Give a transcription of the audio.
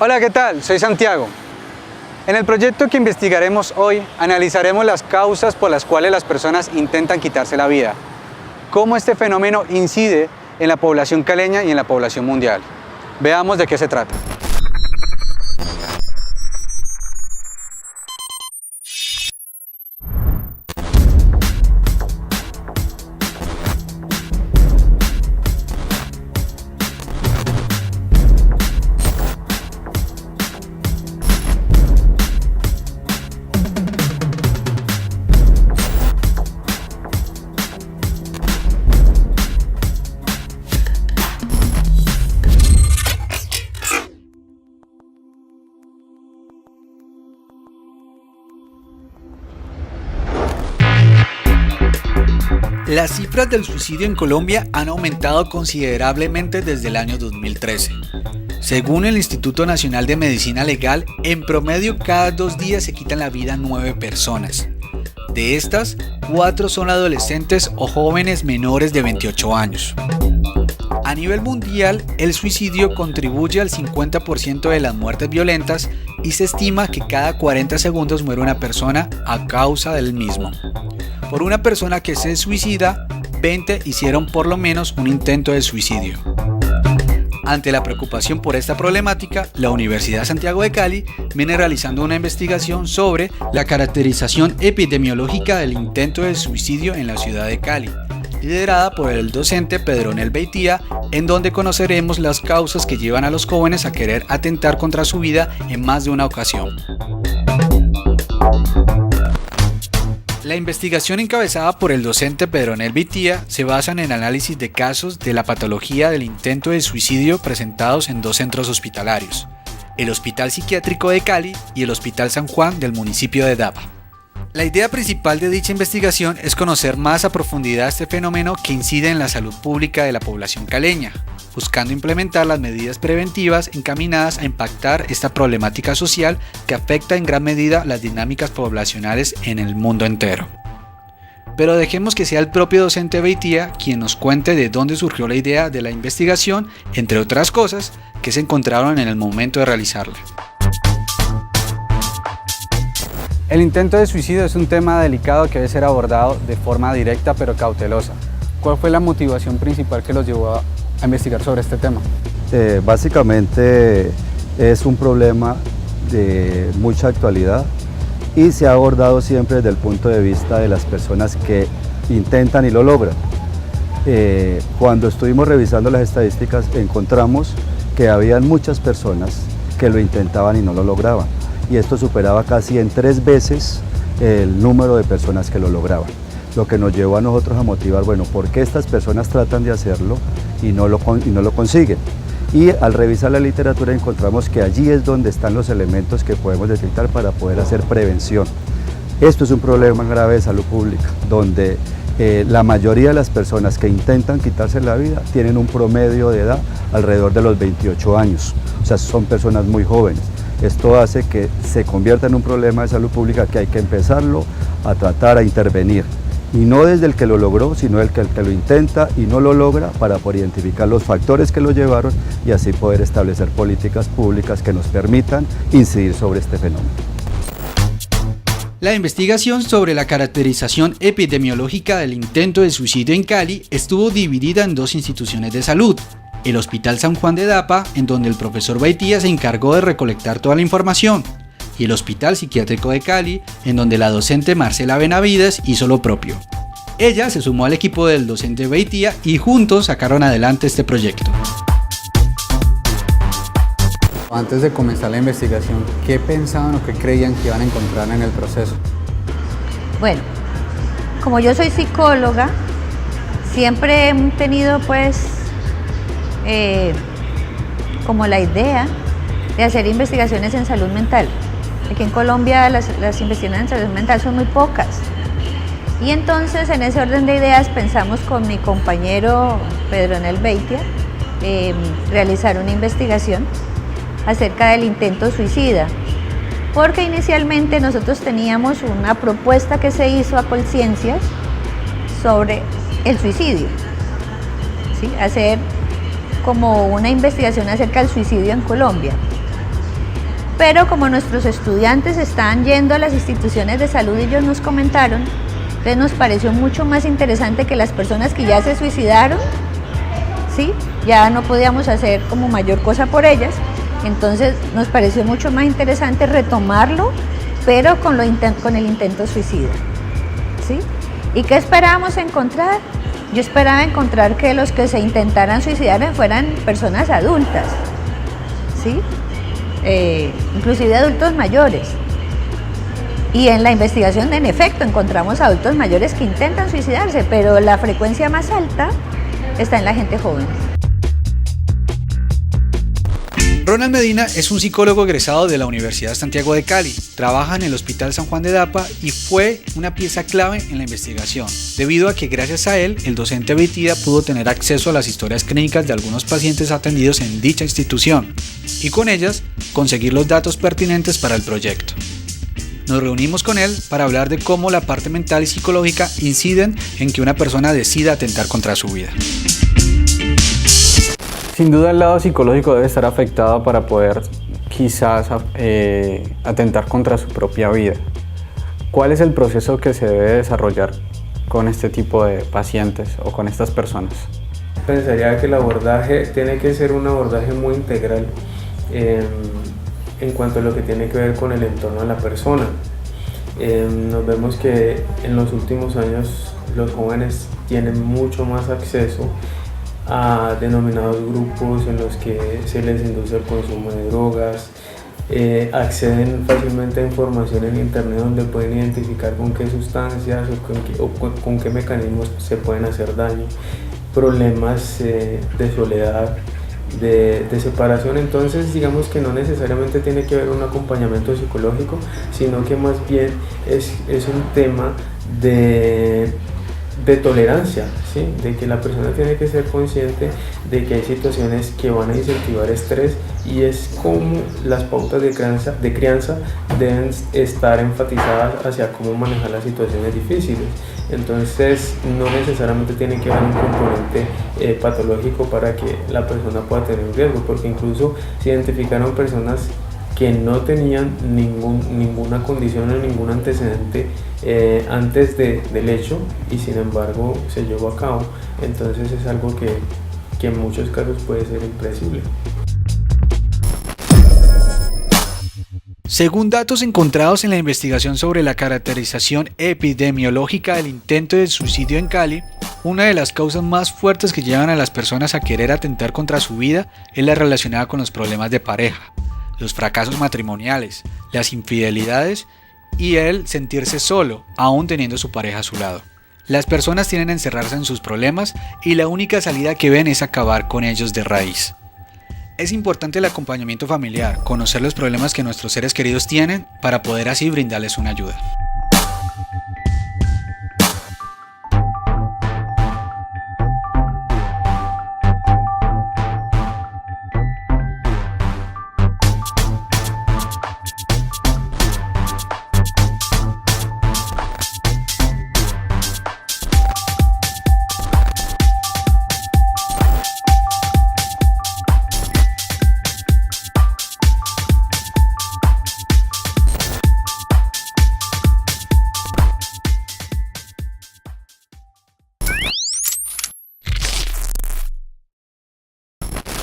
Hola, ¿qué tal? Soy Santiago. En el proyecto que investigaremos hoy, analizaremos las causas por las cuales las personas intentan quitarse la vida, cómo este fenómeno incide en la población caleña y en la población mundial. Veamos de qué se trata. Las cifras del suicidio en Colombia han aumentado considerablemente desde el año 2013. Según el Instituto Nacional de Medicina Legal, en promedio cada 2 días se quitan la vida 9 personas. De estas, 4 son adolescentes o jóvenes menores de 28 años. A nivel mundial, el suicidio contribuye al 50% de las muertes violentas y se estima que cada 40 segundos muere una persona a causa del mismo. Por una persona que se suicida, 20 hicieron por lo menos un intento de suicidio. Ante la preocupación por esta problemática, la Universidad Santiago de Cali viene realizando una investigación sobre la caracterización epidemiológica del intento de suicidio en la ciudad de Cali, liderada por el docente Pedronel Beitia, en donde conoceremos las causas que llevan a los jóvenes a querer atentar contra su vida en más de una ocasión. La investigación encabezada por el docente Pedronel Beitia se basa en el análisis de casos de la patología del intento de suicidio presentados en 2 centros hospitalarios, el Hospital Psiquiátrico de Cali y el Hospital San Juan del municipio de Dapa. La idea principal de dicha investigación es conocer más a profundidad este fenómeno que incide en la salud pública de la población caleña, buscando implementar las medidas preventivas encaminadas a impactar esta problemática social que afecta en gran medida las dinámicas poblacionales en el mundo entero. Pero dejemos que sea el propio docente Beitia quien nos cuente de dónde surgió la idea de la investigación, entre otras cosas, que se encontraron en el momento de realizarla. El intento de suicidio es un tema delicado que debe ser abordado de forma directa pero cautelosa. ¿Cuál fue la motivación principal que los llevó a investigar sobre este tema? Básicamente es un problema de mucha actualidad y se ha abordado siempre desde el punto de vista de las personas que intentan y lo logran. Cuando estuvimos revisando las estadísticas encontramos que habían muchas personas que lo intentaban y no lo lograban, y esto superaba casi en 3 veces el número de personas que lo lograban. Lo que nos llevó a nosotros a motivar, bueno, ¿por qué estas personas tratan de hacerlo y no lo consiguen? Y al revisar la literatura encontramos que allí es donde están los elementos que podemos detectar para poder hacer prevención. Esto es un problema grave de salud pública, donde la mayoría de las personas que intentan quitarse la vida tienen un promedio de edad alrededor de los 28 años, o sea, son personas muy jóvenes. Esto hace que se convierta en un problema de salud pública que hay que empezarlo a tratar, a intervenir. Y no desde el que lo logró, sino el que lo intenta y no lo logra, para poder identificar los factores que lo llevaron y así poder establecer políticas públicas que nos permitan incidir sobre este fenómeno. La investigación sobre la caracterización epidemiológica del intento de suicidio en Cali estuvo dividida en 2 instituciones de salud. El Hospital San Juan de Dapa, en donde el profesor Beitia se encargó de recolectar toda la información, y el Hospital Psiquiátrico de Cali, en donde la docente Marcela Benavides hizo lo propio. Ella se sumó al equipo del docente Beitia y juntos sacaron adelante este proyecto. Antes de comenzar la investigación, ¿qué pensaban o qué creían que iban a encontrar en el proceso? Bueno, como yo soy psicóloga, siempre he tenido como la idea de hacer investigaciones en salud mental. Aquí en Colombia las investigaciones en salud mental son muy pocas. Y entonces, en ese orden de ideas, pensamos con mi compañero Pedronel Beitia realizar una investigación acerca del intento suicida, porque inicialmente nosotros teníamos una propuesta que se hizo a Colciencias sobre el suicidio, ¿sí? Hacer como una investigación acerca del suicidio en Colombia. pero como nuestros estudiantes están yendo a las instituciones de salud y ellos nos comentaron, entonces nos pareció mucho más interesante que las personas que ya se suicidaron, ¿sí? Ya no podíamos hacer como mayor cosa por ellas, entonces nos pareció mucho más interesante retomarlo, pero con el intento suicida, ¿sí? ¿Y qué esperábamos encontrar? Yo esperaba encontrar que los que se intentaran suicidar fueran personas adultas, ¿sí? Inclusive adultos mayores. Y en la investigación, en efecto, encontramos adultos mayores que intentan suicidarse, pero la frecuencia más alta está en la gente joven. Ronald Medina es un psicólogo egresado de la Universidad Santiago de Cali, trabaja en el Hospital San Juan de Dapa y fue una pieza clave en la investigación, debido a que gracias a él, el docente Beitida pudo tener acceso a las historias clínicas de algunos pacientes atendidos en dicha institución y con ellas conseguir los datos pertinentes para el proyecto. Nos reunimos con él para hablar de cómo la parte mental y psicológica inciden en que una persona decida atentar contra su vida. Sin duda el lado psicológico debe estar afectado para poder quizás atentar contra su propia vida. ¿Cuál es el proceso que se debe desarrollar con este tipo de pacientes o con estas personas? Pensaría que el abordaje tiene que ser un abordaje muy integral en cuanto a lo que tiene que ver con el entorno de la persona. Nos vemos que en los últimos años los jóvenes tienen mucho más acceso a denominados grupos en los que se les induce el consumo de drogas, acceden fácilmente a información en internet donde pueden identificar con qué sustancias o con qué mecanismos se pueden hacer daño, problemas de soledad, de separación. Entonces digamos que no necesariamente tiene que haber un acompañamiento psicológico, sino que más bien es un tema de tolerancia, ¿sí? De que la persona tiene que ser consciente de que hay situaciones que van a incentivar estrés y es como las pautas de crianza deben estar enfatizadas hacia cómo manejar las situaciones difíciles. Entonces no necesariamente tiene que haber un componente patológico para que la persona pueda tener un riesgo, porque incluso se identificaron personas que no tenían ninguna condición o ningún antecedente antes del hecho y sin embargo se llevó a cabo. Entonces es algo que en muchos casos puede ser impredecible. Según datos encontrados en la investigación sobre la caracterización epidemiológica del intento de suicidio en Cali, una de las causas más fuertes que llevan a las personas a querer atentar contra su vida es la relacionada con los problemas de pareja, los fracasos matrimoniales, las infidelidades y el sentirse solo, aún teniendo su pareja a su lado. Las personas tienden a encerrarse en sus problemas y la única salida que ven es acabar con ellos de raíz. Es importante el acompañamiento familiar, conocer los problemas que nuestros seres queridos tienen para poder así brindarles una ayuda.